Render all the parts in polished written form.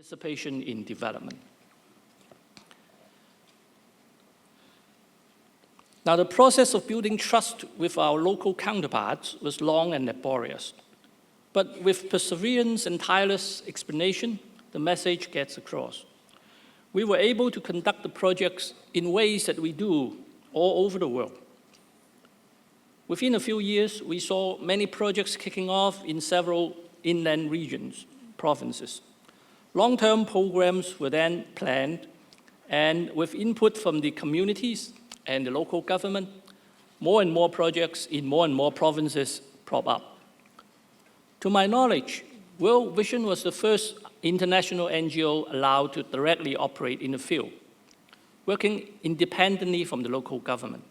participation in development. Now, the process of building trust with our local counterparts was long and laborious. But with perseverance and tireless explanation, the message gets across. We were able to conduct the projects in ways that we do all over the world. Within a few years, we saw many projects kicking off in several inland regions, provinces. Long-term programs were then planned, and with input from the communities and the local government, more and more projects in more and more provinces prop up. To my knowledge, World Vision was the first international NGO allowed to directly operate in the field, working independently from the local government.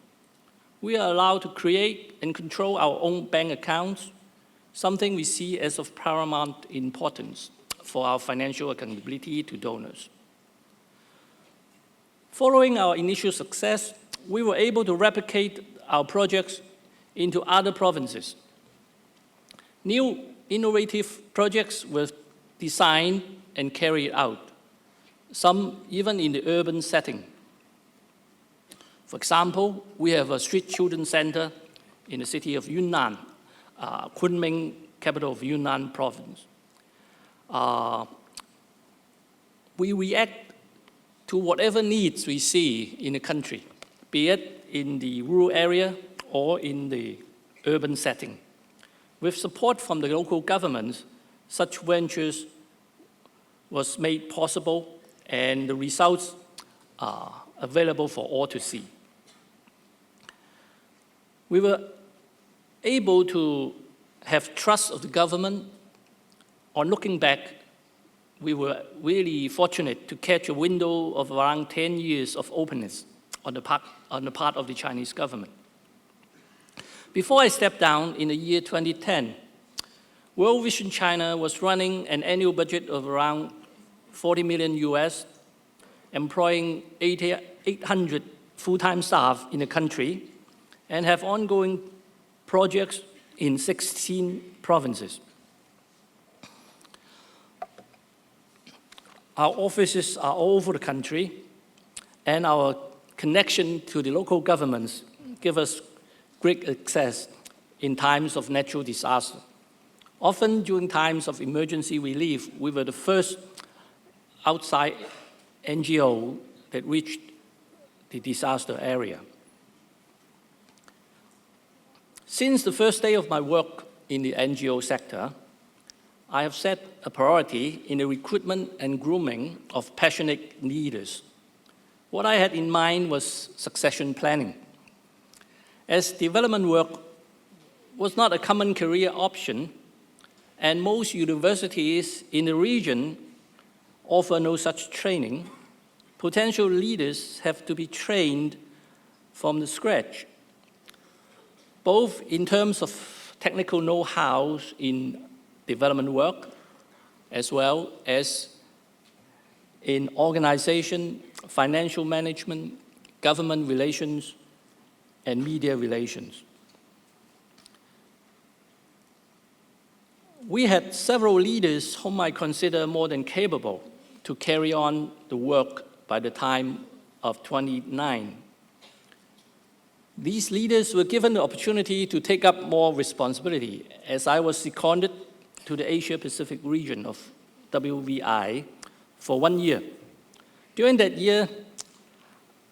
We are allowed to create and control our own bank accounts, something we see as of paramount importance for our financial accountability to donors. Following our initial success, we were able to replicate our projects into other provinces. New innovative projects were designed and carried out, some even in the urban setting. For example, we have a street children's center in the city of Yunnan, Kunming, capital of Yunnan province. We react to whatever needs we see in the country, be it in the rural area or in the urban setting. With support from the local governments, such ventures was made possible, and the results are available for all to see. We were able to have trust of the government. On looking back, we were really fortunate to catch a window of around 10 years of openness on the part of the Chinese government. Before I stepped down in the year 2010, World Vision China was running an annual budget of around 40 million US, employing 800 full-time staff in the country, and have ongoing projects in 16 provinces. Our offices are all over the country, and our connection to the local governments give us great access in times of natural disaster. Often during times of emergency relief, we were the first outside NGO that reached the disaster area. Since the first day of my work in the NGO sector, I have set a priority in the recruitment and grooming of passionate leaders. What I had in mind was succession planning. As development work was not a common career option, and most universities in the region offer no such training, potential leaders have to be trained from the scratch, both in terms of technical know-how in development work, as well as in organization, financial management, government relations, and media relations. We had several leaders whom I consider more than capable to carry on the work by the time of 29. These leaders were given the opportunity to take up more responsibility as I was seconded to the Asia-Pacific region of WVI for 1 year. During that year,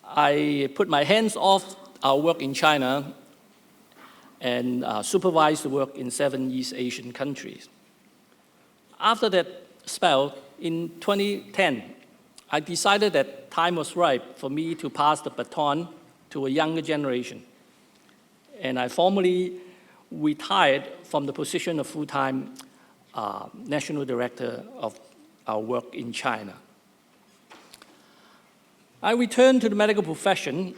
I put my hands off our work in China and supervised the work in 7 East Asian countries. After that spell, in 2010, I decided that time was ripe for me to pass the baton to a younger generation, and I formally retired from the position of full-time national director of our work in China. I returned to the medical profession,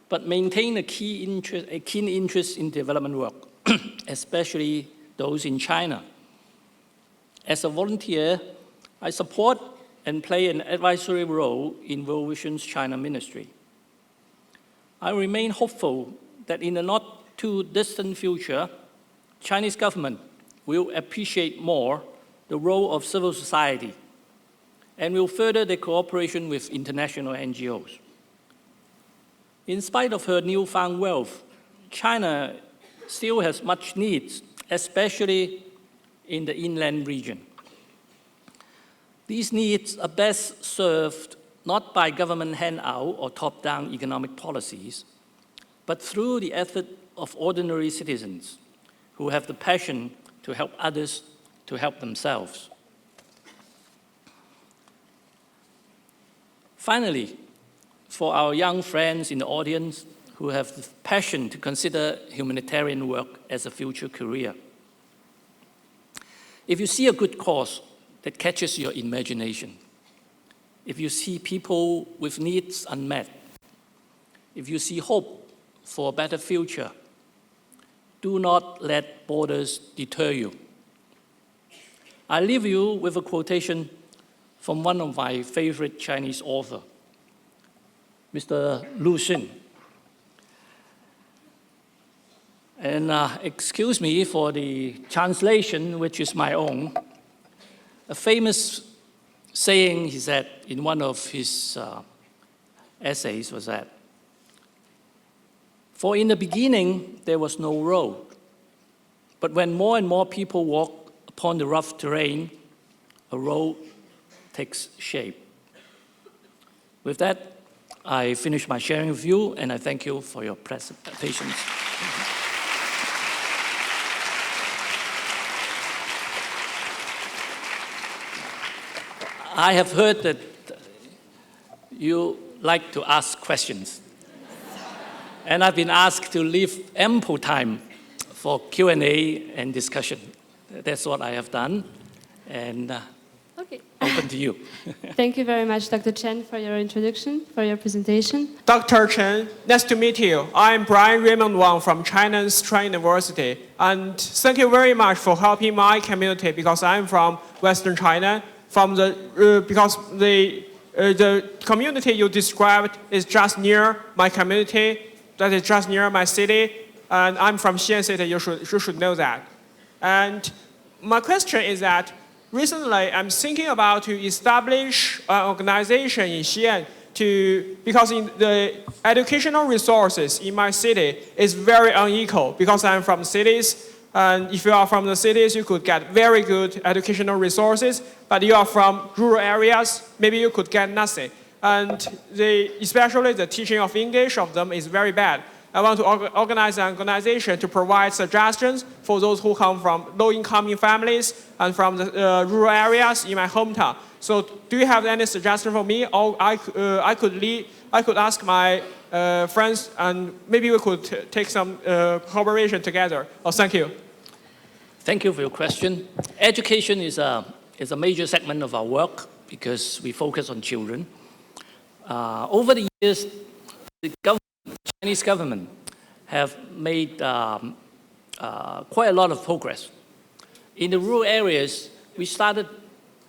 but maintained a keen interest in development work, especially those in China. As a volunteer, I support and play an advisory role in World Vision's China ministry. I remain hopeful that in the not too distant future, Chinese government will appreciate more the role of civil society and will further the cooperation with international NGOs. In spite of her newfound wealth, China still has much needs, especially in the inland region. These needs are best served not by government handout or top-down economic policies, but through the effort of ordinary citizens who have the passion to help others to help themselves. Finally, for our young friends in the audience who have the passion to consider humanitarian work as a future career, if you see a good cause that catches your imagination, if you see people with needs unmet, if you see hope for a better future, do not let borders deter you. I leave you with a quotation from one of my favorite Chinese authors, Mr. Lu Xun. And excuse me for the translation, which is my own. A famous saying he said in one of his essays was that, "For in the beginning, there was no road. But when more and more people walk upon the rough terrain, a road takes shape." With that, I finish my sharing with you, and I thank you for your patience. I have heard that you like to ask questions. And I've been asked to leave ample time for Q&A and discussion. That's what I have done. And Okay. open to you. Thank you very much, Dr. Chen, for your introduction, for your presentation. Dr. Chen, nice to meet you. I'm Brian Raymond Wang from China's Trine University. And thank you very much for helping my community because I'm from Western China. Because the community you described is just near my community, that is just near my city. And I'm from Xi'an City, you should know that. And my question is that recently I'm thinking about to establish an organization in Xi'an because in the educational resources in my city is very unequal because I'm from cities. And if you are from the cities, you could get very good educational resources, but you are from rural areas, maybe you could get nothing. And especially the teaching of English of them is very bad. I want to organize an organization to provide suggestions for those who come from low-income families and from the rural areas in my hometown. So do you have any suggestion for me? Or I could ask my friends, and maybe we could take some cooperation together. Oh, thank you. Thank you for your question. Education is a major segment of our work because we focus on children. Over the years, the Chinese government have made quite a lot of progress. In the rural areas, we started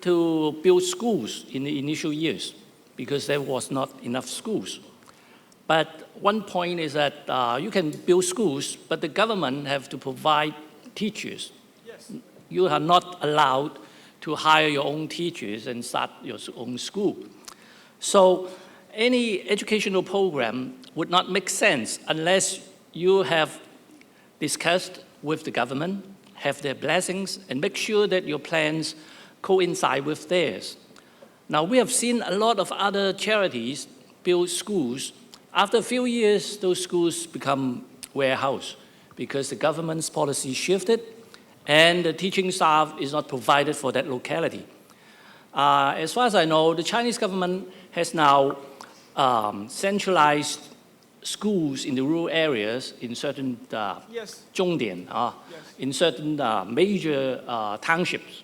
to build schools in the initial years because there was not enough schools. But one point is that you can build schools, but the government have to provide teachers. Yes. You are not allowed to hire your own teachers and start your own school. So any educational program would not make sense unless you have discussed with the government, have their blessings, and make sure that your plans coincide with theirs. Now, we have seen a lot of other charities build schools. After a few years, those schools become warehouse because the government's policy shifted and the teaching staff is not provided for that locality. As far as I know, the Chinese government has now centralized schools in the rural areas in certain zhongdian, in certain major townships.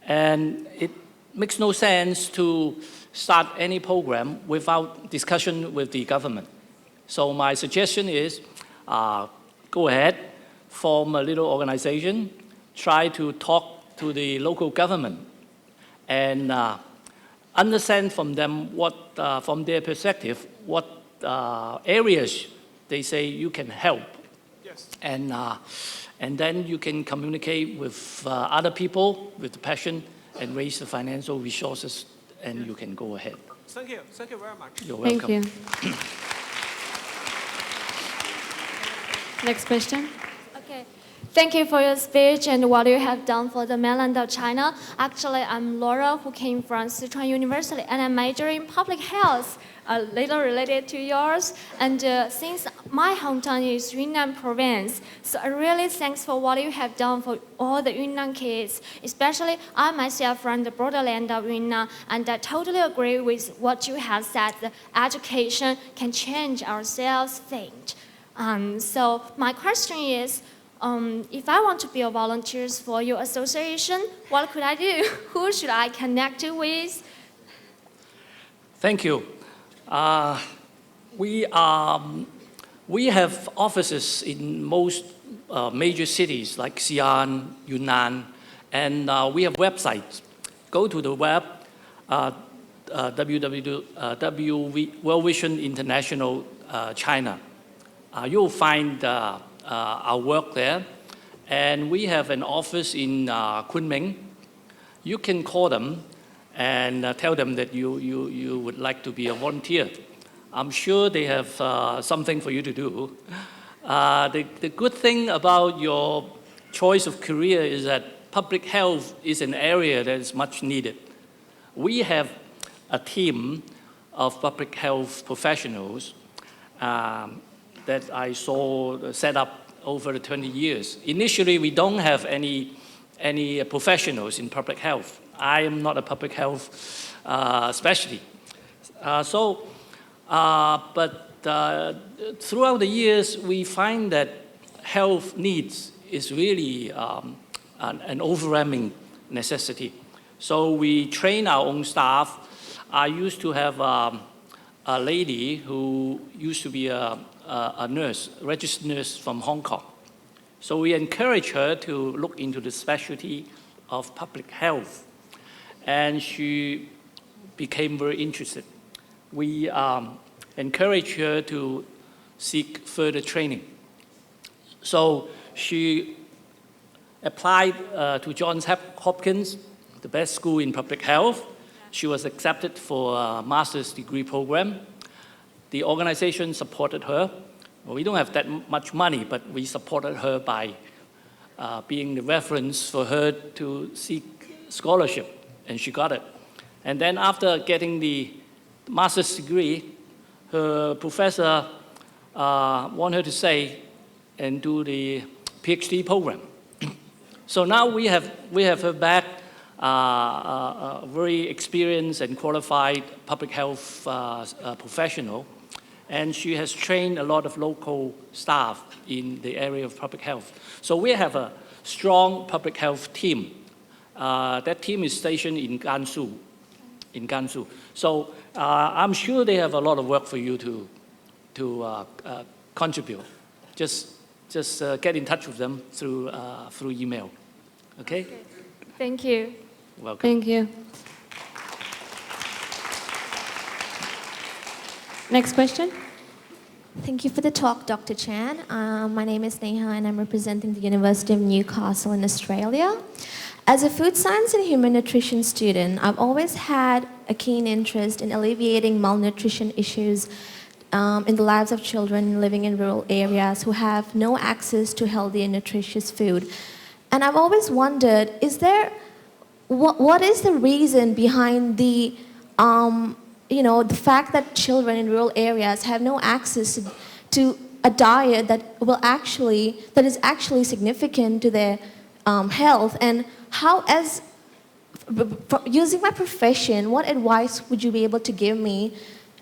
And it makes no sense to start any program without discussion with the government. So my suggestion is go ahead, form a little organization, try to talk to the local government and understand from them from their perspective, what areas they say you can help. Yes. And then you can communicate with other people with the passion and raise the financial resources and you can go ahead. Thank you very much. You're welcome. Thank you. Next question. Okay. Thank you for your speech and what you have done for the mainland of China. Actually, I'm Laura, who came from Sichuan University, and I major in public health, a little related to yours. And since my hometown is Yunnan province, so I really thanks for what you have done for all the Yunnan kids, especially I myself from the borderland of Yunnan, and I totally agree with what you have said. The education can change ourselves' fate. So my question is, if I want to be a volunteer for your association, what could I do? Who should I connect with? Thank you. We have offices in most major cities like Xi'an, Yunnan, and we have websites. Go to the web, World Vision International China. You'll find our work there. And we have an office in Kunming. You can call them and tell them that you would like to be a volunteer. I'm sure they have something for you to do. The good thing about your choice of career is that public health is an area that is much needed. We have a team of public health professionals that I saw set up over the 20 years. Initially, we don't have any professionals in public health. I am not a public health specialty. But throughout the years, we find that health needs is really an overwhelming necessity. So we train our own staff. I used to have a lady who used to be a nurse, a registered nurse from Hong Kong. So we encourage her to look into the specialty of public health. And she became very interested. We encourage her to seek further training. So she applied to Johns Hopkins, the best school in public health. She was accepted for a master's degree program. The organization supported her. Well, we don't have that much money, but we supported her by being the reference for her to seek scholarship, and she got it. And then after getting the master's degree, her professor wanted her to stay and do the PhD program. So now we have her back, a very experienced and qualified public health professional. And she has trained a lot of local staff in the area of public health. So we have a strong public health team. That team is stationed in Gansu. So I'm sure they have a lot of work for you to contribute. Just get in touch with them through email. Okay? Thank you. Welcome. Thank you. Next question. Thank you for the talk, Dr. Chan. My name is Neha and I'm representing the University of Newcastle in Australia. As a food science and human nutrition student, I've always had a keen interest in alleviating malnutrition issues in the lives of children living in rural areas who have no access to healthy and nutritious food. And I've always wondered, what is the reason behind the fact that children in rural areas have no access to a diet that is actually significant to their health, and how, as using my profession, what advice would you be able to give me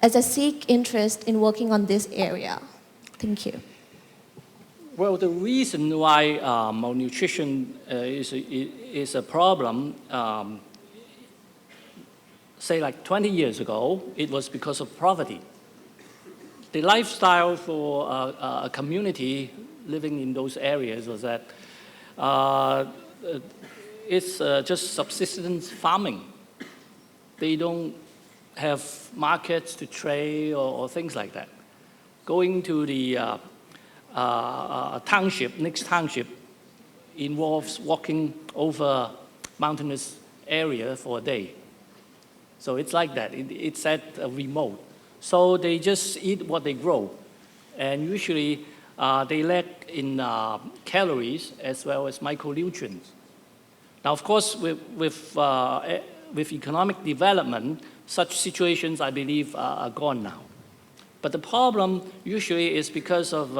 as I seek interest in working on this area? Thank you. Well, the reason why malnutrition is a problem, say like 20 years ago, it was because of poverty. The lifestyle for a community living in those areas was that it's just subsistence farming. They don't have markets to trade or things like that. Going to the next township involves walking over mountainous area for a day. So it's like that. It's at a remote. So they just eat what they grow. And usually they lack in calories as well as micronutrients. Now, of course, with economic development, such situations, I believe, are gone now. But the problem usually is because of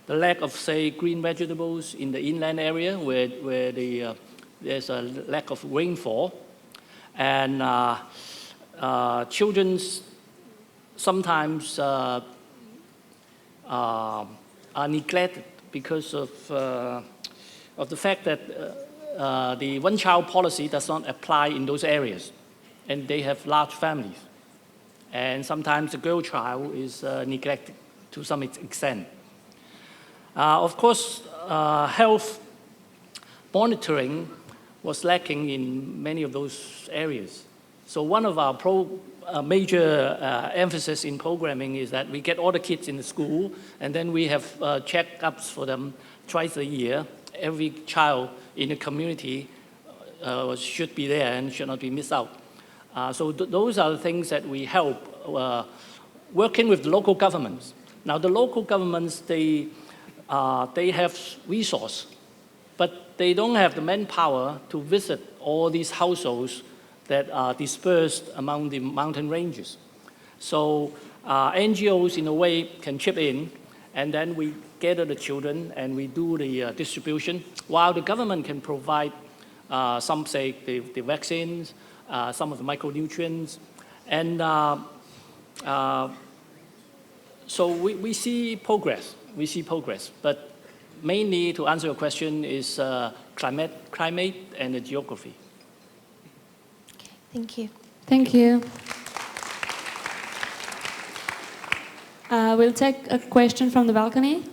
the lack of, say, green vegetables in the inland area where there's a lack of rainfall. And children sometimes are neglected because of the fact that the one-child policy does not apply in those areas, and they have large families. And sometimes the girl child is neglected to some extent. Of course, health monitoring was lacking in many of those areas. So one of our major emphasis in programming is that we get all the kids in the school, and then we have checkups for them twice a year. Every child in the community should be there and should not be missed out. So those are the things that we help working with the local governments. Now, the local governments, they have resource, but they don't have the manpower to visit all these households that are dispersed among the mountain ranges. So NGOs, in a way, can chip in, and then we gather the children and we do the distribution, while the government can provide some, say, the vaccines, some of the micronutrients. And so we see progress. We see progress. But mainly, to answer your question, is climate and the geography. Thank you. Thank you. We'll take a question from the balcony.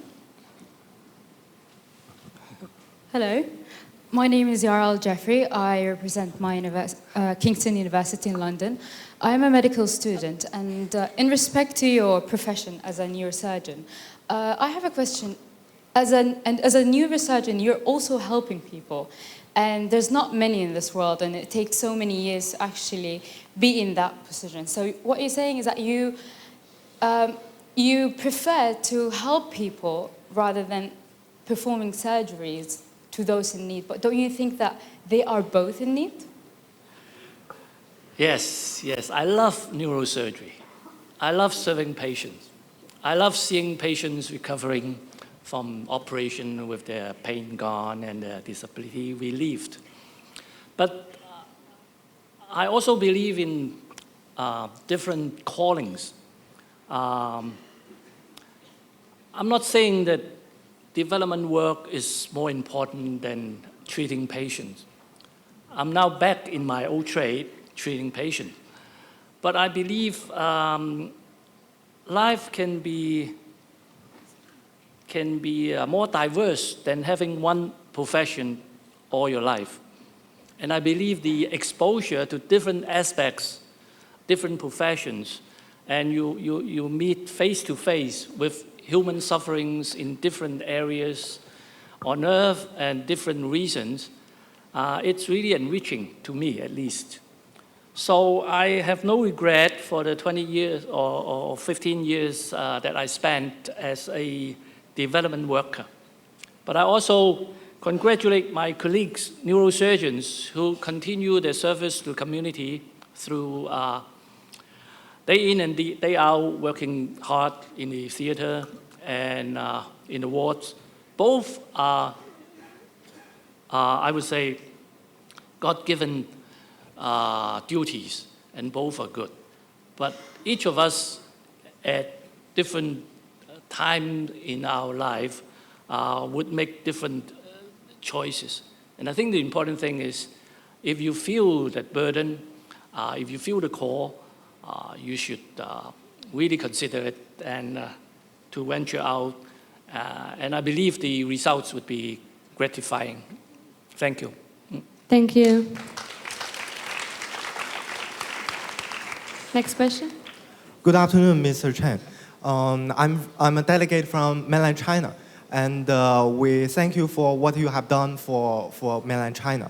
Hello. My name is Yaral Jeffrey. I represent my Kingston University in London. I am a medical student, and in respect to your profession as a neurosurgeon, I have a question. As a neurosurgeon, you're also helping people, and there's not many in this world, and it takes so many years to actually be in that position. So what you're saying is that you prefer to help people rather than performing surgeries to those in need. But don't you think that they are both in need? Yes. I love neurosurgery. I love serving patients. I love seeing patients recovering from operation with their pain gone and their disability relieved. But I also believe in different callings. I'm not saying that development work is more important than treating patients. I'm now back in my old trade, treating patients. But I believe life can be more diverse than having one profession all your life. And I believe the exposure to different aspects, different professions, and you meet face to face with human sufferings in different areas on Earth and different reasons, it's really enriching to me, at least. So I have no regret for the 20 years or 15 years that I spent as a development worker. But I also congratulate my colleagues, neurosurgeons, who continue their service to the community through day in and day out, working hard in the theater and in the wards. Both are, I would say, God-given duties, and both are good. But each of us at different time in our life would make different choices. And I think the important thing is, if you feel that burden, if you feel the call, you should really consider it and to venture out. And I believe the results would be gratifying. Thank you. Thank you. Next question. Good afternoon, Mr. Chen. I'm a delegate from mainland China, and we thank you for what you have done for mainland China.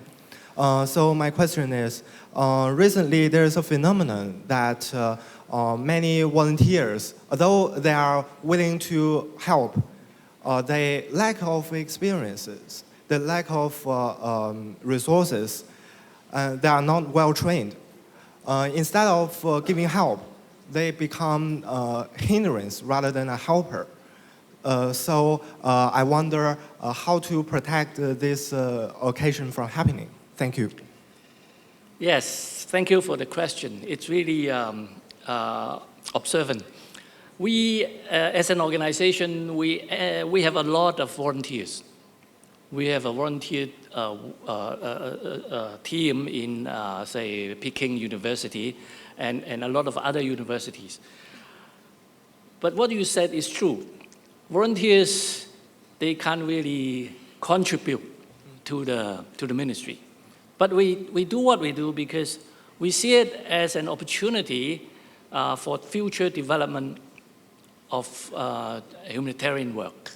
So my question is, recently there's a phenomenon that many volunteers, although they are willing to help, the lack of experiences, the lack of resources, they are not well trained. Instead of giving help, they become a hindrance rather than a helper. So I wonder how to protect this occasion from happening. Thank you. Yes, thank you for the question. It's really observant. We, as an organization, we have a lot of volunteers. We have a volunteer team in, say, Peking University and a lot of other universities. But what you said is true. Volunteers, they can't really contribute to the ministry. But we do what we do because we see it as an opportunity for future development of humanitarian work.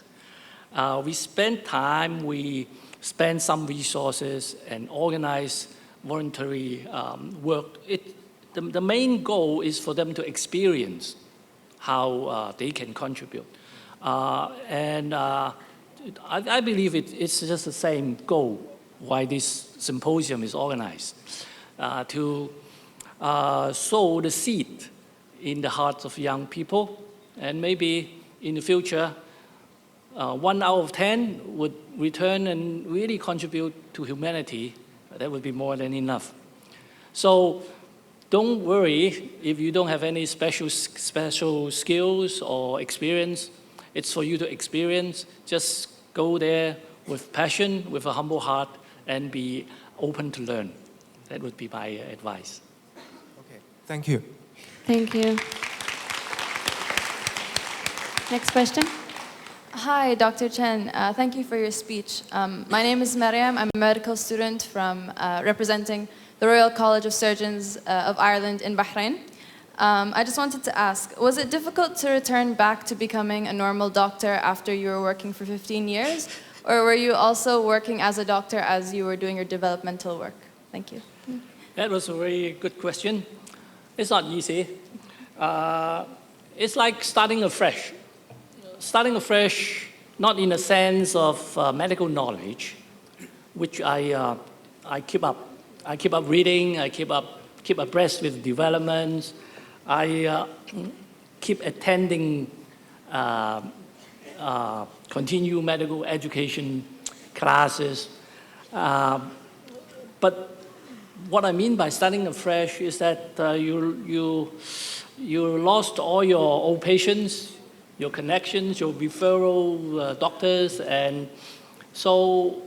We spend time, we spend some resources and organize voluntary work. The main goal is for them to experience how they can contribute. I believe it's just the same goal why this symposium is organized, to sow the seed in the hearts of young people, and maybe in the future, 1 out of 10 would return and really contribute to humanity. That would be more than enough. So don't worry if you don't have any special skills or experience. It's for you to experience. Just go there with passion, with a humble heart, and be open to learn. That would be my advice. Okay, thank you. Thank you. Next question. Hi, Dr. Chen. Thank you for your speech. My name is Mariam. I'm a medical student from representing the Royal College of Surgeons of Ireland in Bahrain. I just wanted to ask, was it difficult to return back to becoming a normal doctor after you were working for 15 years? Or were you also working as a doctor as you were doing your developmental work? Thank you. That was a very good question. It's not easy. It's like starting afresh. Starting afresh, not in a sense of medical knowledge, which I keep up. I keep up reading, I keep abreast with developments. I keep attending continue medical education classes. But what I mean by starting afresh is that you lost all your old patients, your connections, your referral doctors, and so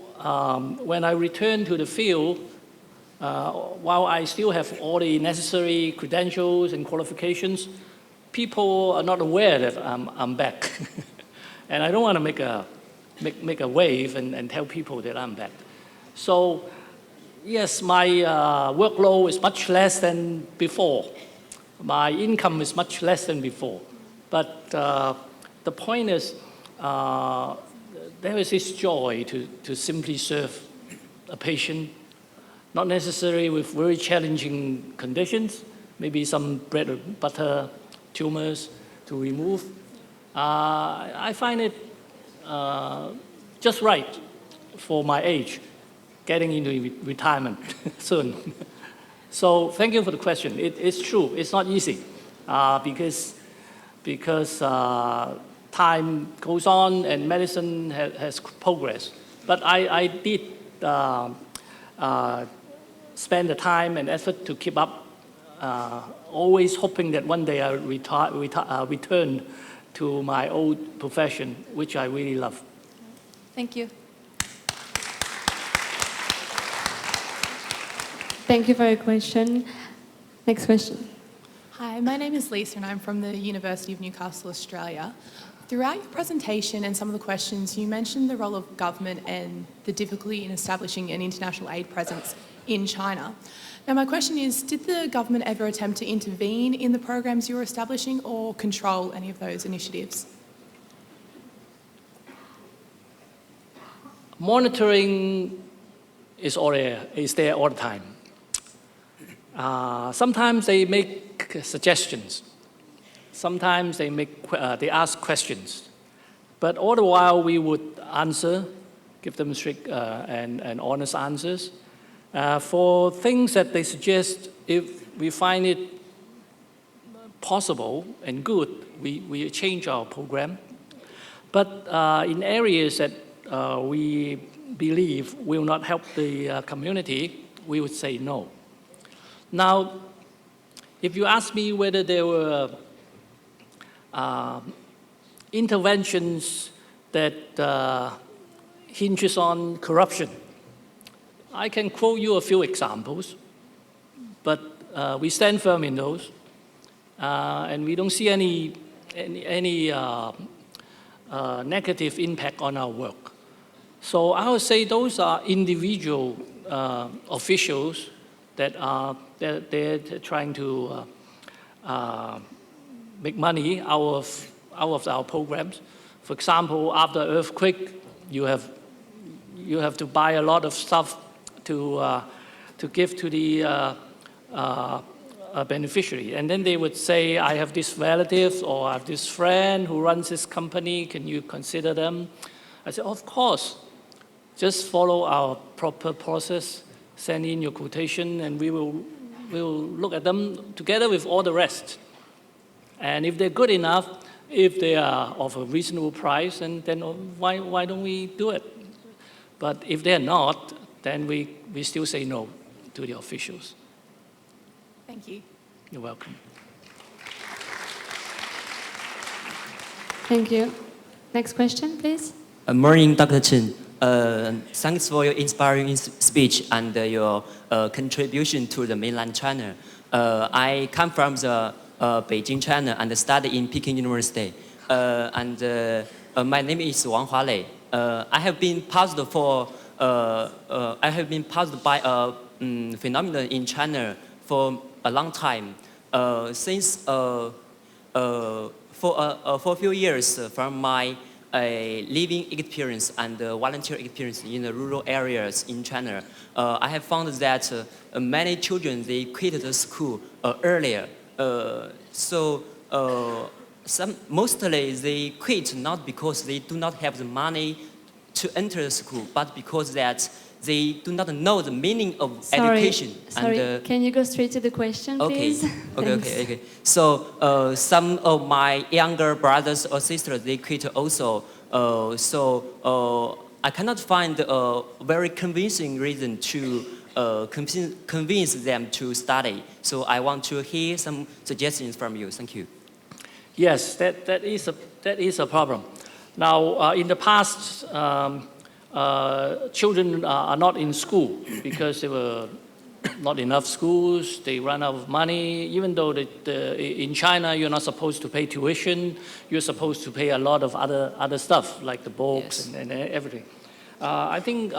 when I return to the field, while I still have all the necessary credentials and qualifications, people are not aware that I'm back. And I don't want to make a wave and tell people that I'm back. So yes, my workload is much less than before. My income is much less than before. But the point is, there is this joy to simply serve a patient, not necessarily with very challenging conditions, maybe some bread and butter tumors to remove. I find it just right for my age, getting into retirement soon. So thank you for the question. It's true, it's not easy because time goes on and medicine has progressed. But I did spend the time and effort to keep up, always hoping that one day I return to my old profession, which I really love. Thank you. Thank you for your question. Next question. Hi, my name is Lisa and I'm from the University of Newcastle, Australia. Throughout your presentation and some of the questions, you mentioned the role of government and the difficulty in establishing an international aid presence in China. Now my question is, did the government ever attempt to intervene in the programs you were establishing or control any of those initiatives? Monitoring is there all the time. Sometimes they make suggestions. Sometimes they ask questions. But all the while we would answer, give them strict and honest answers. For things that they suggest, if we find it possible and good, we change our program. But in areas that we believe will not help the community, we would say no. Now, if you ask me whether there were interventions that hinges on corruption, I can quote you a few examples, but we stand firm in those, and we don't see any negative impact on our work. So I would say those are individual officials that are they're trying to make money out of our programs. For example, after earthquake, you have to buy a lot of stuff to give to the beneficiary. And then they would say, I have this relative or I have this friend who runs this company, can you consider them? I said, of course, just follow our proper process, send in your quotation, and we will look at them together with all the rest. And if they're good enough, if they are of a reasonable price, then why don't we do it? But if they're not, then we still say no to the officials. Thank you. You're welcome. Thank you. Next question, please. Morning, Dr. Chen. Thanks for your inspiring speech and your contribution to the mainland China. I come from the Beijing, China, and study in Peking University. My name is Wang Hualei. I have been puzzled by a phenomenon in China for a long time. Since for a few years, from my living experience and volunteer experience in the rural areas in China, I have found that many children, they quit the school earlier. Mostly they quit not because they do not have the money to enter the school, but because that they do not know the meaning of education. Sorry, can you go straight to the question, please? Okay. So some of my younger brothers or sisters, they quit also. I cannot find a very convincing reason to convince them to study. So I want to hear some suggestions from you. Thank you. Yes, that is a problem. Now, in the past, children are not in school because there were not enough schools, they run out of money. Even though in China you're not supposed to pay tuition, you're supposed to pay a lot of other stuff like the books and everything. I think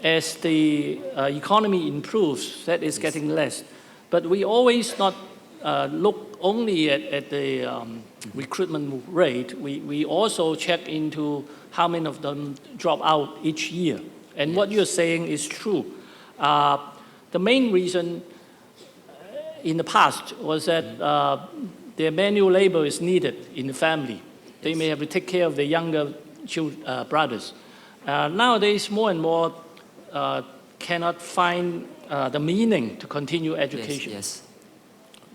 as the economy improves, that is getting less. But we always not look only at the recruitment rate. We also check into how many of them drop out each year. And what you're saying is true. The main reason in the past was that their manual labor is needed in the family. They may have to take care of their younger brothers. Nowadays, more and more cannot find the meaning to continue education. Yes.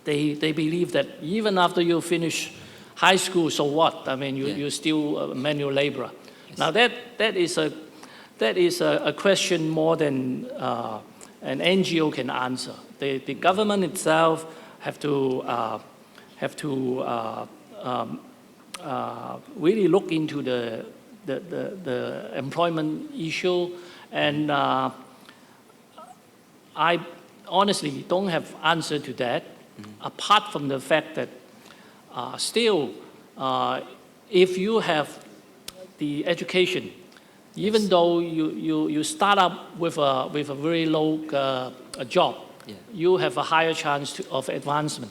They believe that even after you finish high school, so what? I mean, you're still a manual laborer. Yes. Now that is a question more than an NGO can answer. The government itself have to really look into the employment issue, and I honestly don't have answer to that. Apart from the fact that still, if you have the education, even though you start up with a very low job, you have a higher chance of advancement.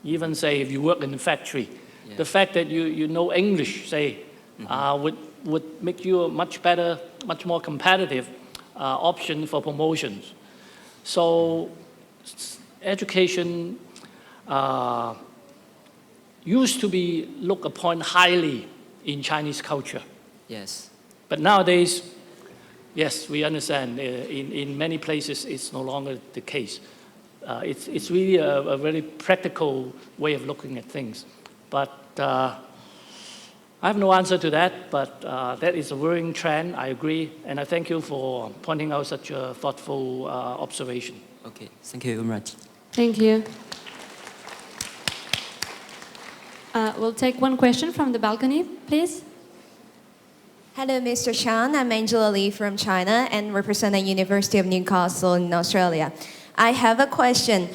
Even say if you work in the factory, the fact that you know English, say, would make you much better, much more competitive option for promotions. So education used to be looked upon highly in Chinese culture. Yes. But nowadays, yes, we understand in many places it's no longer the case. It's really a very practical way of looking at things. But I have no answer to that, but that is a worrying trend, I agree, and I thank you for pointing out such a thoughtful observation. Okay, thank you very much. Thank you. We'll take one question from the balcony, please. Hello, Mr. Chan. I'm Angela Lee from China and represent the University of Newcastle in Australia. I have a question.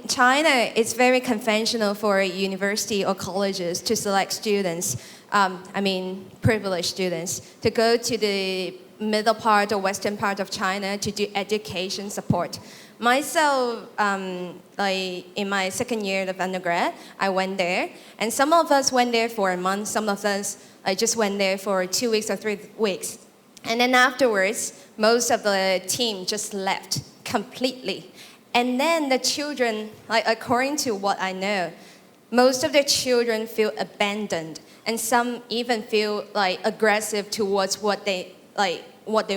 China, it's very conventional for a university or colleges to select students, privileged students, to go to the middle part or western part of China to do education support. Myself, in my second year of undergrad, I went there, and some of us went there for a month, some of us just went there for 2 weeks or 3 weeks. And then afterwards, most of the team just left completely. And then the children, according to what I know, most of the children feel abandoned, and some even feel aggressive towards what they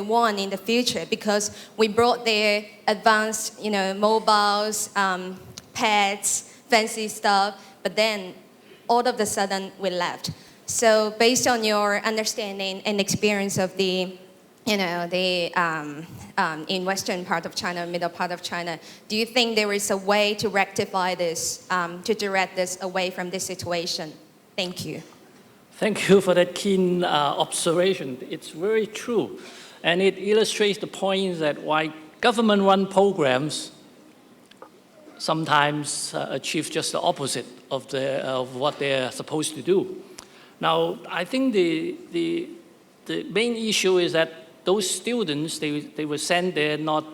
want in the future, because we brought their advanced, mobiles, pads, fancy stuff, but then all of a sudden we left. So based on your understanding and experience of in western part of China, middle part of China, do you think there is a way to rectify this, to direct this away from this situation? Thank you. Thank you for that keen observation. It's very true. And it illustrates the point that why government-run programs sometimes achieve just the opposite of what they're supposed to do. Now, I think the main issue is that those students, they were sent there not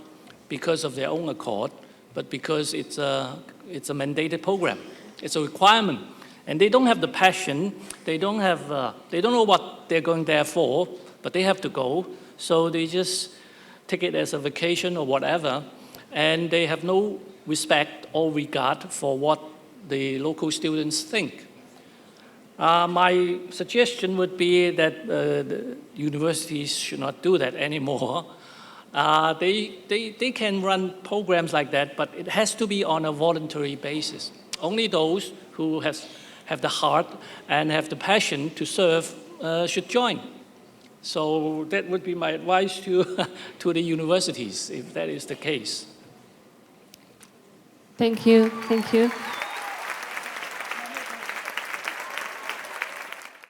because of their own accord, but because it's a mandated program. It's a requirement. And they don't have the passion, they don't know what they're going there for, but they have to go. So they just take it as a vacation or whatever, and they have no respect or regard for what the local students think. My suggestion would be that the universities should not do that anymore. They can run programs like that, but it has to be on a voluntary basis. Only those who have the heart and have the passion to serve should join. So that would be my advice to the universities, if that is the case. Thank you. Thank you.